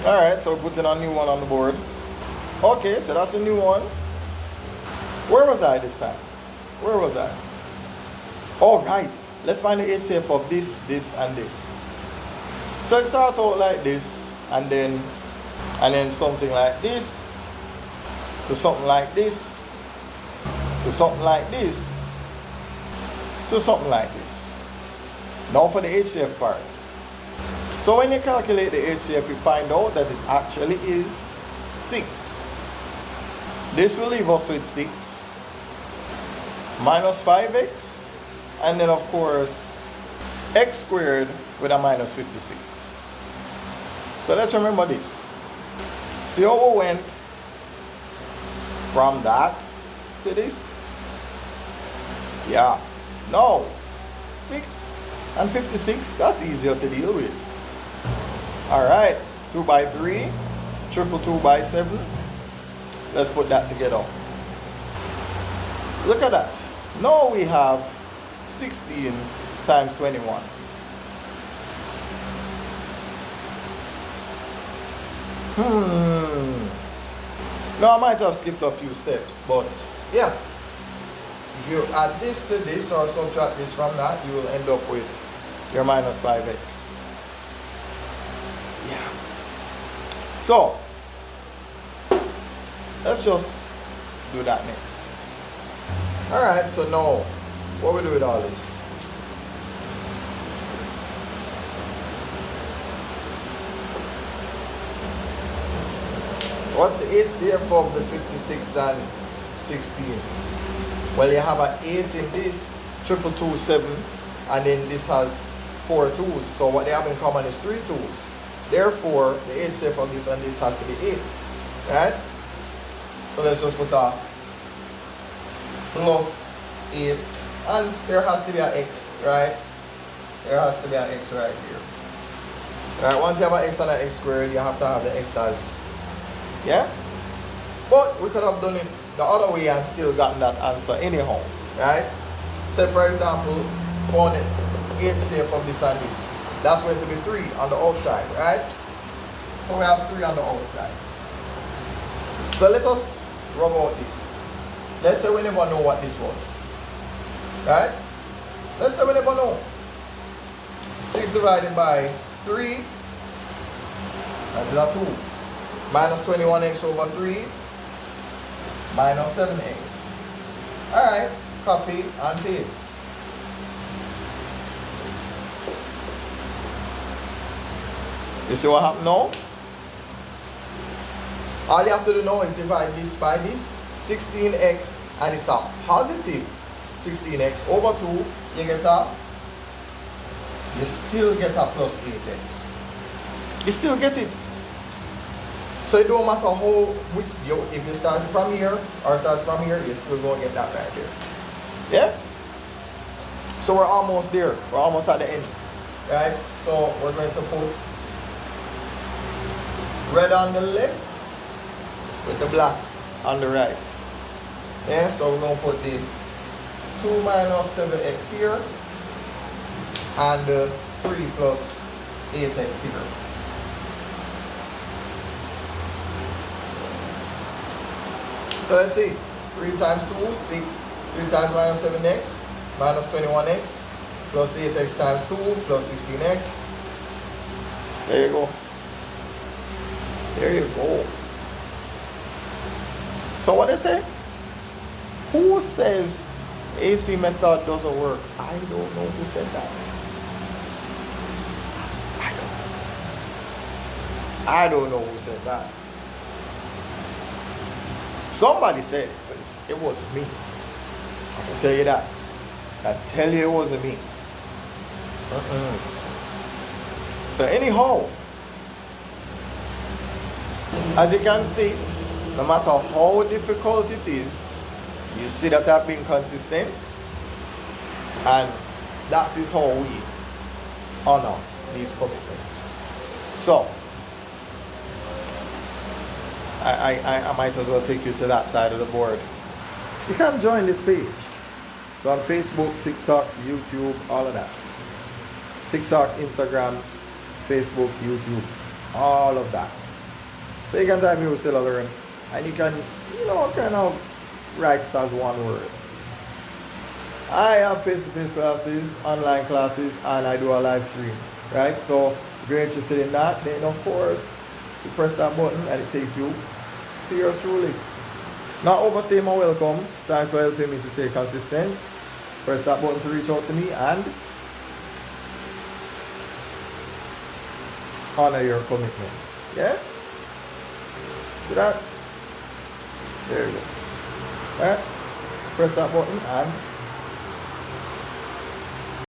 Alright, so we're putting a new one on the board. Okay, so that's a new one. Where was I this time? Where was I? All right, let's find the HCF of this, this, and this. So it starts out like this, and then something like this, to something like this, to something like this, to something like this. Now for the HCF part. So when you calculate the HCF, you find out that it actually is 6. This will leave us with 6 minus 5x, and then of course x squared with a minus 56. So let's remember this. See how we went from that to this? Yeah. No. 6 and 56, that's easier to deal with. Alright, 2 by 3, triple 2 by 7. Let's put that together. Look at that. Now we have 16 times 21. Now I might have skipped a few steps, but yeah. If you add this to this or subtract this from that, you will end up with your minus 5x. Yeah. So, let's just do that next. Alright, so now, what we do with all this? What's the HCF of the 56 and 16? Well, you have an 8 in this, triple 2, 7, and then this has 4 2's. So what they have in common is 3 2's. Therefore, the HCF of this and this has to be 8. Right? So let's just put a plus 8, and there has to be an x, right? There has to be an x right here. Right? Once you have an x and an x squared, you have to have the x as, yeah? But we could have done it the other way and still gotten that answer anyhow, right? Say for example, for the HCF of this and this, that's going to be 3 on the outside, right? So we have 3 on the outside. So let us rub out this. Let's say we never know what this was, right? Let's say we never know. 6 divided by 3, that's a 2. Minus 21x over 3, minus 7x. Alright, copy and paste. You see what happened now? All you have to do now is divide this by this, 16x, and it's a positive 16x over 2, you still get a plus 8x. You still get it. So it don't matter how, if you start from here or start from here, you still going to get that right there. Yeah? So we're almost there. We're almost at the end. Right? So we're going to put red on the left with the black on the right. Yeah? So we're going to put the 2 minus 7x here and 3 plus 8x here. So let's see, 3 times 2, 6, 3 times minus 7x, minus 21x, plus 8x times 2, plus 16x. There you go. There you go. So what they say? Who says AC method doesn't work? I don't know who said that. I don't know who said that. Somebody said it, but it wasn't me. I can tell you that. I tell you it wasn't me. So anyhow, as you can see, no matter how difficult it is, you see that I've been consistent, and that is how we honor these commitments. So I might as well take you to that side of the board. You can join this page. So on Facebook, TikTok, YouTube, all of that. TikTok, Instagram, Facebook, YouTube, all of that. So you can type you still learn. And you can, kind of write it as one word. I have face-to-face classes, online classes, and I do a live stream, right? So if you're interested in that, then of course you press that button and it takes you to yours truly. Not overstay my welcome. Thanks for helping me to stay consistent. Press that button to reach out to me and honor your commitments. Yeah? See that? There you go. Alright? Press that button and